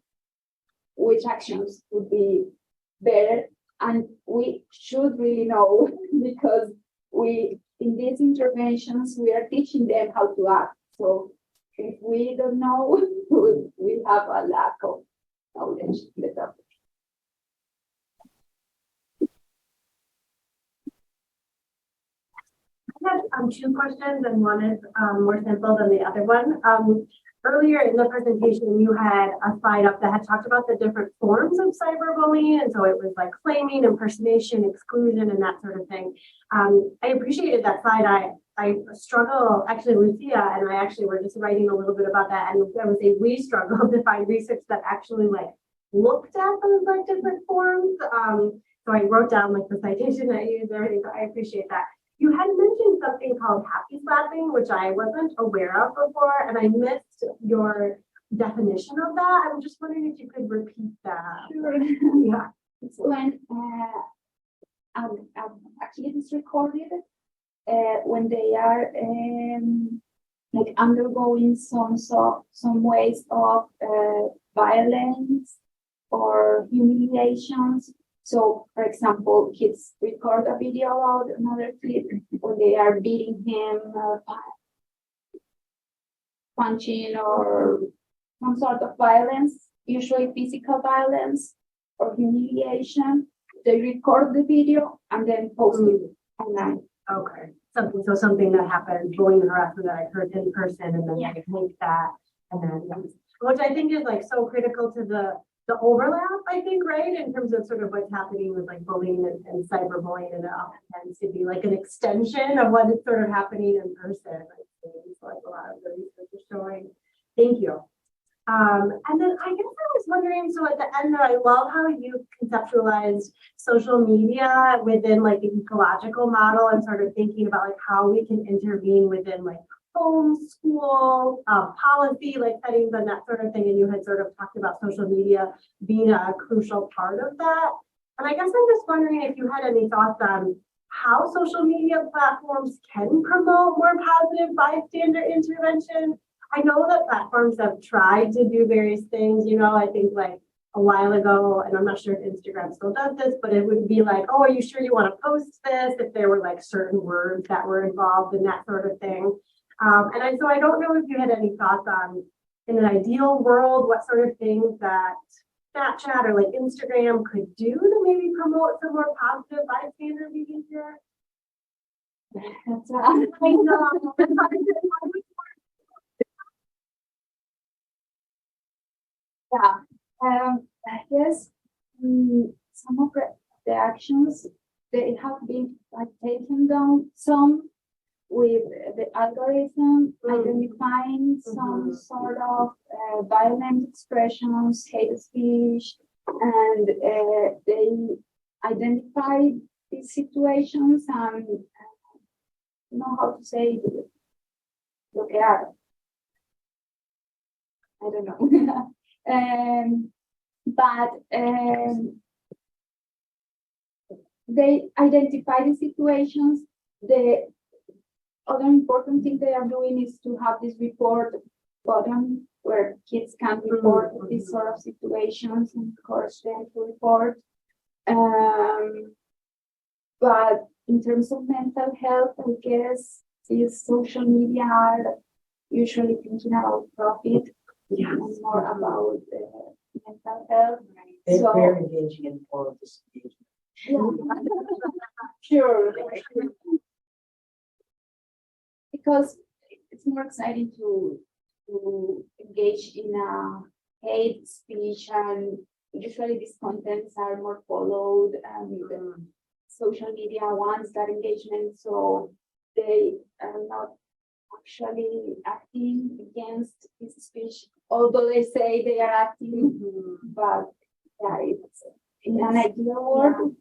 which actions would be better, and we should really know because in these interventions we are teaching them how to act. So if we don't know, we have a lack of knowledge in the topic. I have two questions, and one is more simple than the other one. Earlier in the presentation, you had a slide up that had talked about the different forms of cyberbullying, and so it was like claiming, impersonation, exclusion, and that sort of thing. I appreciated that slide. I struggle, actually, Lucia and I actually were just writing a little bit about that, and I would say we struggled to find research that actually like looked at those like different forms. So I wrote down like the citation I used, everything. So I appreciate that. You had mentioned something called happy slapping, which I wasn't aware of before, and I missed your definition of that. I'm just wondering if you could repeat that. Sure. Yeah. It's when a kid is recorded when they are like undergoing some ways of violence or humiliations. So, for example, kids record a video about another kid when they are beating him, punching, or some sort of violence, usually physical violence or humiliation. They record the video and then post it online. Okay. Something that happened, bullying and harassment that I heard in person, and then I take that, and then which I think is like so critical to the overlap, I think, right, in terms of sort of what's happening with like bullying and cyberbullying, and it often tends to be like an extension of what is sort of happening in person. I think it's like a lot of the research is showing. Thank you. And then I guess I was wondering, so at the end there, I love how you conceptualized social media within like the ecological model, and sort of thinking about like how we can intervene within like home, school, policy, like settings and that sort of thing. And you had sort of talked about social media being a crucial part of that. And I guess I'm just wondering if you had any thoughts on how social media platforms can promote more positive bystander intervention. I know that platforms have tried to do various things, you know, I think like a while ago, and I'm not sure if Instagram still does this, but it would be like, oh, are you sure you want to post this? If there were like certain words that were involved in that sort of thing. So I don't know if you had any thoughts on, in an ideal world, what sort of things that Snapchat or like Instagram could do to maybe promote some more positive bystander behavior. That's I know. Yeah, I guess some of the actions they have been like taken down some with the algorithm identifying some sort of violent expressions, hate speech, and they identify these situations and know how to say lo que haga. I don't know. But they identify the situations. The other important thing they are doing is to have this report button where kids can report these sort of situations and encourage them to report. But in terms of mental health, I guess these social media are usually thinking about profit and more about mental health. They're So- very engaging in all of this. Sure. Because it's more exciting to engage in a hate speech, and usually these contents are more followed, and social media wants that engagement, so they are not actually acting against this speech, although they say they are acting, but yeah, it's in an ideal world.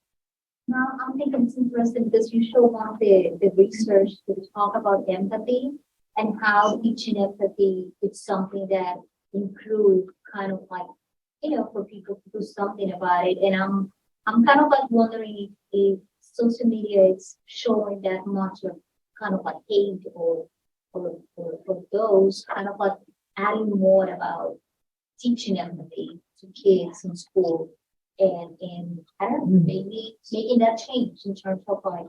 Now, I'm thinking it's interesting because you show one of the research to talk about empathy and how teaching empathy is something that improve kind of like, for people to do something about it. And I'm kind of like wondering if social media is showing that much of kind of like hate or those kind of like adding more about teaching empathy to kids in school. And I don't know, maybe making that change in terms of like,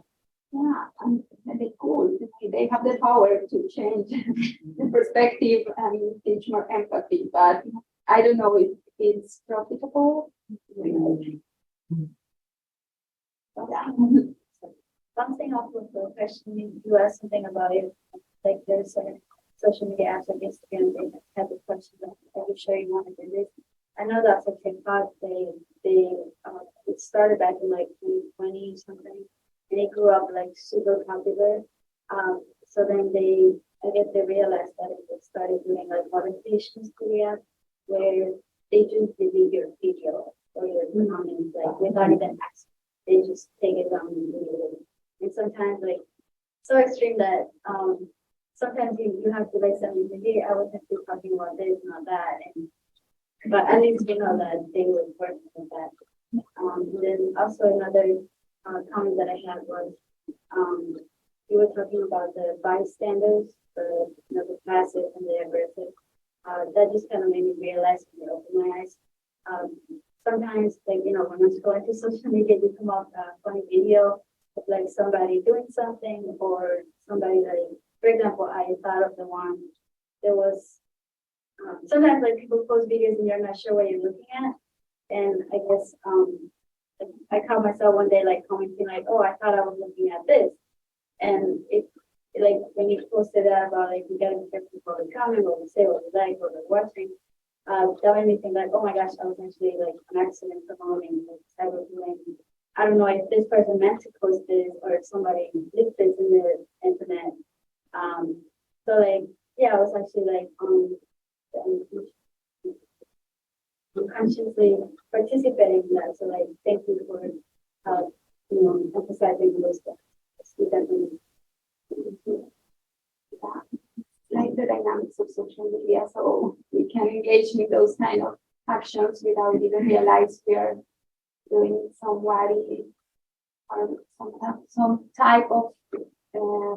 Yeah, and they cool. They have the power to change the perspective and teach more empathy, but I don't know if it's profitable. Yeah. bouncing off of the question, you asked something about it, like there's a social media apps like Instagram, they have the question that I will show you one of it. I know that's a TikTok, it started back in like 2020 something, and it grew up like super popular. So then I guess they realized that it started doing like modifications to the app where they just delete your video or your comments like without even asking. They just take it down and delete it. And sometimes like so extreme that sometimes you have to like send me here, I wasn't talking about this, not that, and but at least you know that they were working with that. Then also another comment that I had was you were talking about the bystanders, the passive and the aggressive. That just kind of made me realize when it opened my eyes. Sometimes, like when I'm scrolling to social media, you come up a funny video of like somebody doing something or somebody like, for example, I thought of the one there was. Sometimes like people post videos and you're not sure what you're looking at, and I guess I caught myself one day like commenting like, oh, I thought I was looking at this, and it like when you posted that about like we gotta be careful what we comment, what we say, what we like, what we're watching, that made me think like, oh my gosh, I was actually like an accident promoting like cyberbullying. I don't know if this person meant to post this or if somebody did this in the internet. So like yeah, I was actually like consciously participating in that. So like thank you for emphasizing those things. Like the dynamics of social media, so we can engage in those kind of actions without even realize we are doing somebody or some type of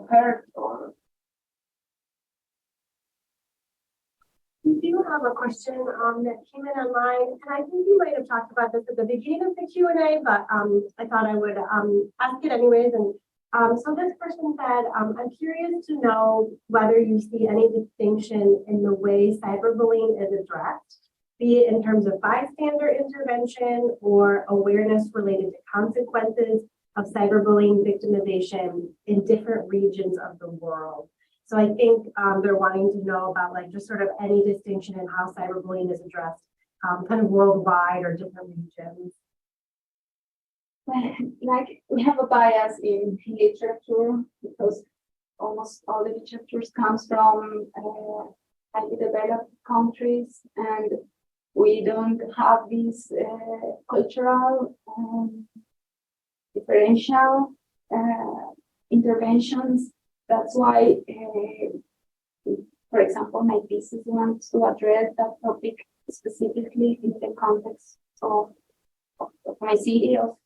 hurt or. We do have a question that came in online, and I think you might have talked about this at the beginning of the Q&A, but I thought I would ask it anyways. And so this person said, I'm curious to know whether you see any distinction in the way cyberbullying is addressed, be it in terms of bystander intervention or awareness related to consequences of cyberbullying victimization in different regions of the world. So I think they're wanting to know about like just sort of any distinction in how cyberbullying is addressed kind of worldwide or different regions. Like we have a bias in literature because almost all the literature comes from highly developed countries, and we don't have these cultural differential interventions. That's why, for example, my thesis wants to address that topic specifically in the context of my city of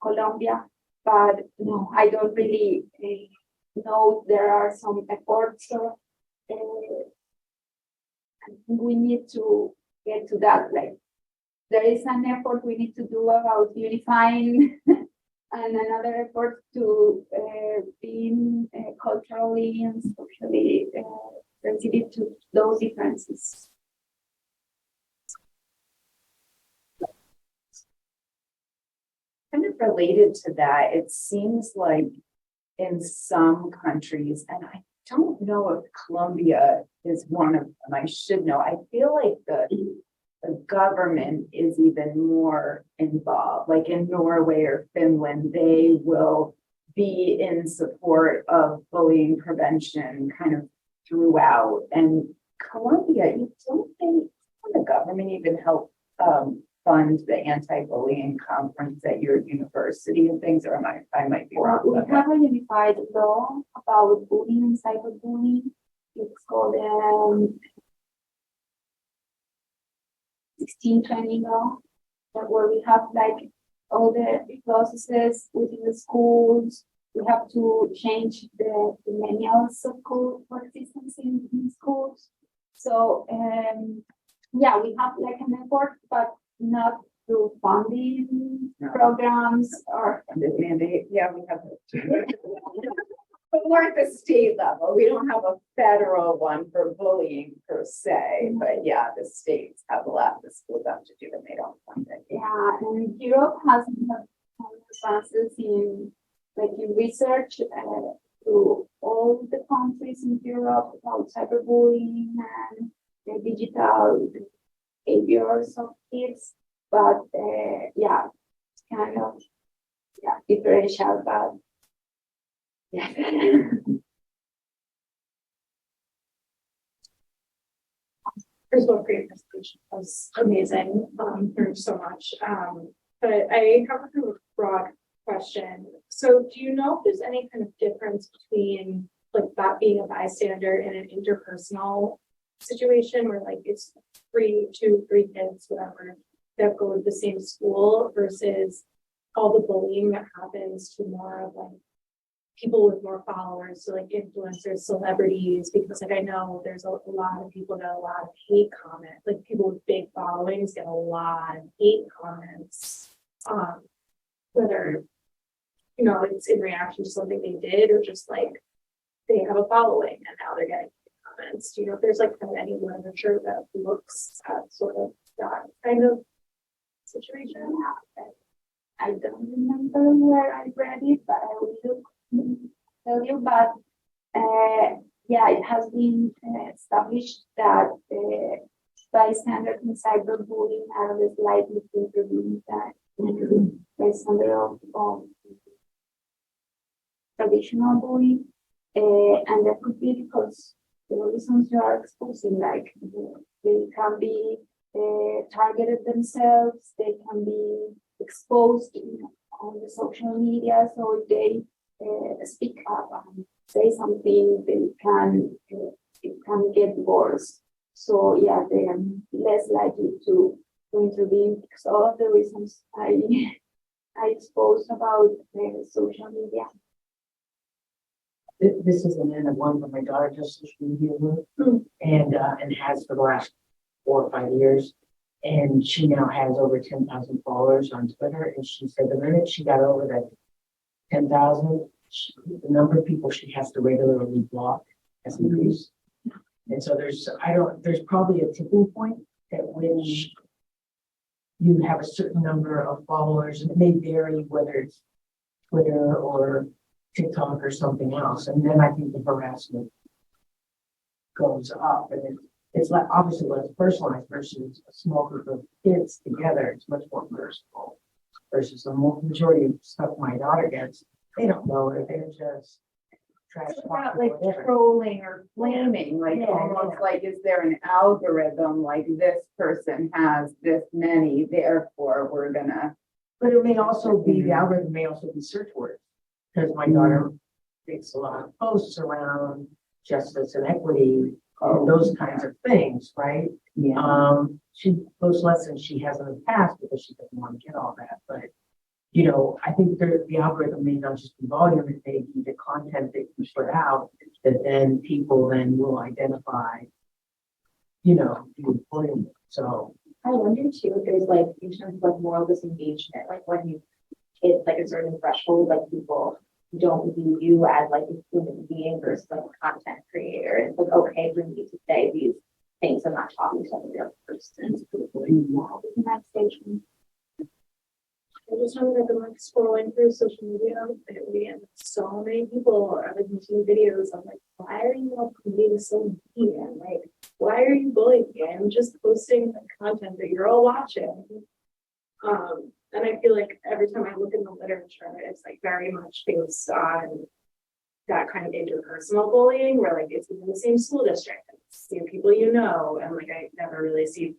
Colombia. But no, I don't really know there are some efforts. So, we need to get to that. Like, there is an effort we need to do about unifying, and another effort to being culturally and socially sensitive to those differences. Kind of related to that, it seems like in some countries, and I don't know if Colombia is one of them, I should know. I feel like the government is even more involved, like in Norway or Finland, they will be in support of bullying prevention kind of throughout. And Colombia, you don't think the government even help fund the anti-bullying conference at your university and things, or I might be wrong. We have a unified law about bullying and cyberbullying. It's called 1620 law, where we have like all the processes within the schools. We have to change the manuals of coexistence in schools. So yeah, we have like an effort, but not through funding programs or mandate. Yeah, we have but we're at the state level. We don't have a federal one for bullying per se, but yeah, the states have a lot the schools have to do and they don't fund it. yeah, and Europe has advances in like in research through all the countries in Europe about cyberbullying and the digital behaviors of kids, but yeah, it's kind of differential, but yeah. First of all, great presentation. That was amazing. Learned so much. But I have a kind of broad question. So do you know if there's any kind of difference between like that being a bystander in an interpersonal situation where like it's two, three kids, whatever, that go to the same school versus all the bullying that happens to more of like people with more followers, so like influencers, celebrities, because like I know there's a lot of people that a lot of hate comments, like people with big followings get a lot of hate comments, whether it's in reaction to something they did or just like they have a following and now they're getting comments. Do you know if there's like kind of any literature that looks at sort of that kind of situation? I don't remember where I read it, but I will tell you. But yeah, it has been established that bystanders in cyberbullying are less likely to intervene than bystanders of traditional bullying, and that could be because the reasons you are exposing, like they can be targeted themselves, they can be exposed on the social media, so if they speak up and say something, it can get worse. So yeah, they are less likely to intervene because all of the reasons I exposed about social media. This is an end of one, but my daughter just social media and has for the last 4 or 5 years. And she now has over 10,000 followers on Twitter. And she said the minute she got over that 10,000, the number of people she has to regularly block has increased. And so there's probably a tipping point at which you have a certain number of followers, and it may vary whether it's Twitter or TikTok or something else. And then I think the harassment goes up, and it's like obviously less personalized versus a small group of kids together. It's much more personal versus the majority of stuff my daughter gets. They don't know her. They're just trash. It's talk not or like whatever. trolling or flaming, like Yeah, almost yeah. like, is there an algorithm, like this person has this many, therefore we're gonna. But it may also be, the algorithm may also be search words. Because my daughter makes a lot of posts around justice and equity, and those kinds of things, right? Yeah. She posts less than she has in the past because she doesn't want to get all that, but you know, I think the algorithm may not just be volume, it may be the content that you put out that then people then will identify, you know, the employment. So I wonder too, if there's like, in terms of like moral disengagement, like when you hit like a certain threshold, like people don't view you as like a human being versus like a content creator. It's like, okay for me to say these things, I'm not talking to another person. In that station. I just remember that I'm like scrolling through social media lately, and so many people are like making videos. I'm like, why are you all being so mean? And like, why are you bullying me? I'm just posting the content that you're all watching. And I feel like every time I look in the literature, it's like very much based on that kind of interpersonal bullying, where like it's in the same school district, it's the people you know, and like I never really see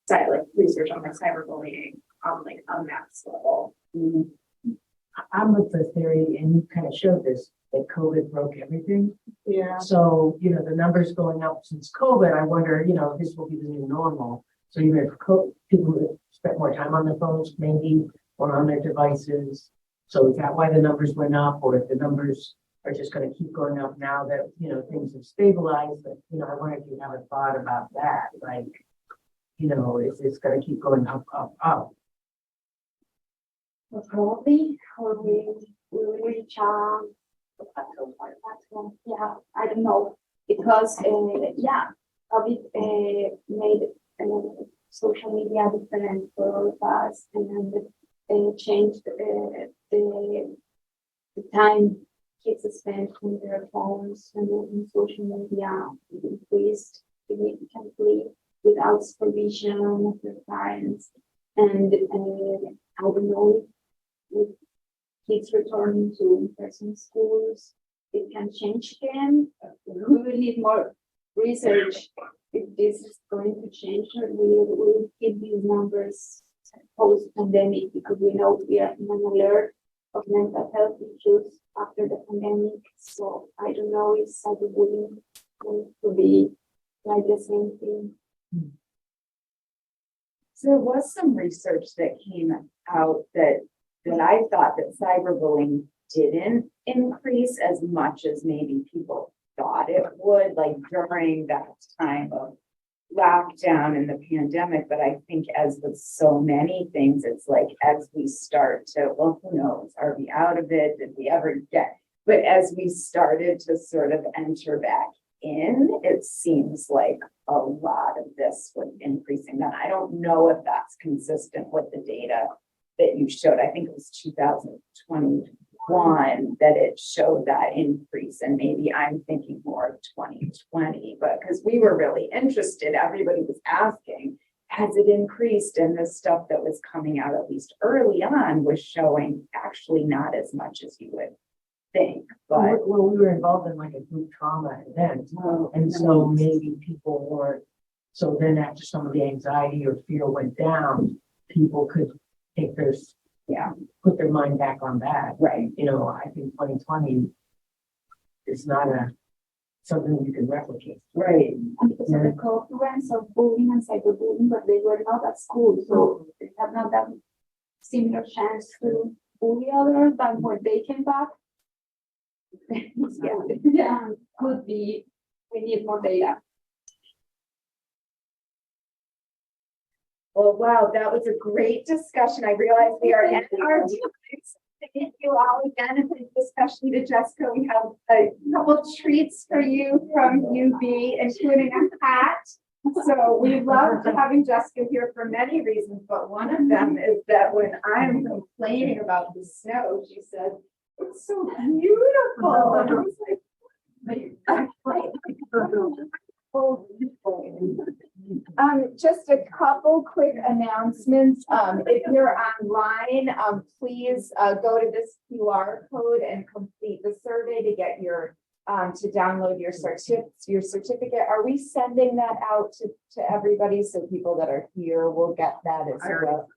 like research on like cyberbullying on like a mass level. I'm with the theory, and you kind of showed this, that COVID broke everything. Yeah. So, you know, the numbers going up since COVID, I wonder, you know, this will be the new normal. So even if people who spent more time on their phones, maybe, or on their devices. So is that why the numbers went up, or if the numbers are just going to keep going up now that, you know, things have stabilized? But, you know, I wonder if you have a thought about that. Like, you know, is this going to keep going up, up, up? Probably, or we will reach the plateau. Yeah, I don't know, because yeah, COVID made social media different for all of us, and changed the time kids spend on their phones and on social media. It increased significantly without supervision of their parents, and I don't know, with kids returning to in-person schools, it can change again. We will need more research if this is going to change, or we will keep these numbers post-pandemic, because we know we are in an alert of mental health issues after the pandemic. So I don't know if cyberbullying going to be like the same thing. So there was some research that came out that I thought that cyberbullying didn't increase as much as maybe people thought it would, like during that time of lockdown and the pandemic. But I think, as with so many things, it's like as we start to, well, who knows, are we out of it? Did we ever get? But as we started to sort of enter back in, it seems like a lot of this was increasing. Then I don't know if that's consistent with the data that you showed. I think it was 2021 that it showed that increase, and maybe I'm thinking more of 2020, but because we were really interested, everybody was asking, has it increased? And the stuff that was coming out, at least early on, was showing actually not as much as you would think. But Well, we were involved in like a group trauma event, and so maybe people weren't. So then after some of the anxiety or fear went down, people could take their, put their mind back on that. right. You know, I think 2020 is not something you can replicate. Right. And because of the co-occurrence of bullying and cyberbullying, but they were not at school, so they have not that similar chance to bully others. But when they came back, yeah, could be. We need more data. Well, wow, that was a great discussion. I realize we are at our time. Thank you all again, and especially to Jessica. We have a couple treats for you from UB, including a hat. So we loved having Jessica here for many reasons, but one of them is that when I'm complaining about the snow, she said, "It's so beautiful." And I was like, Just a couple quick announcements. If you're online, please, go to this QR code and complete the survey to get your, to download your certificate. Are we sending that out to everybody? So people that are here will get that as well.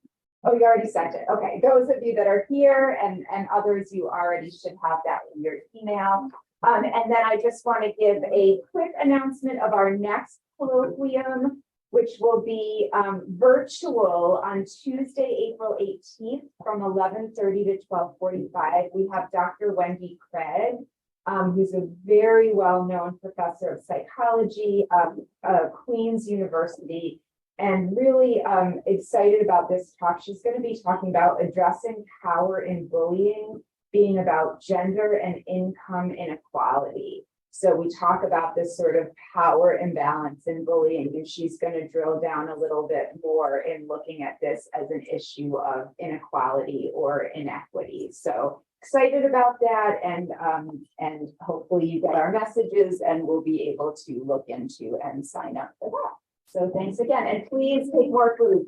Oh, you already sent it. Okay. Those of you that are here and others, you already should have that in your email. And then I just want to give a quick announcement of our next colloquium, which will be virtual on Tuesday, April 18th from 11:30 to 12:45. We have Dr. Wendy Craig, who's a very well-known professor of psychology of Queen's University, and really excited about this talk. She's going to be talking about addressing power in bullying, being about gender and income inequality. So we talk about this sort of power imbalance in bullying, and she's going to drill down a little bit more in looking at this as an issue of inequality or inequity. So excited about that, and hopefully you get our messages and we'll be able to look into and sign up for that. So thanks again, and please take more food.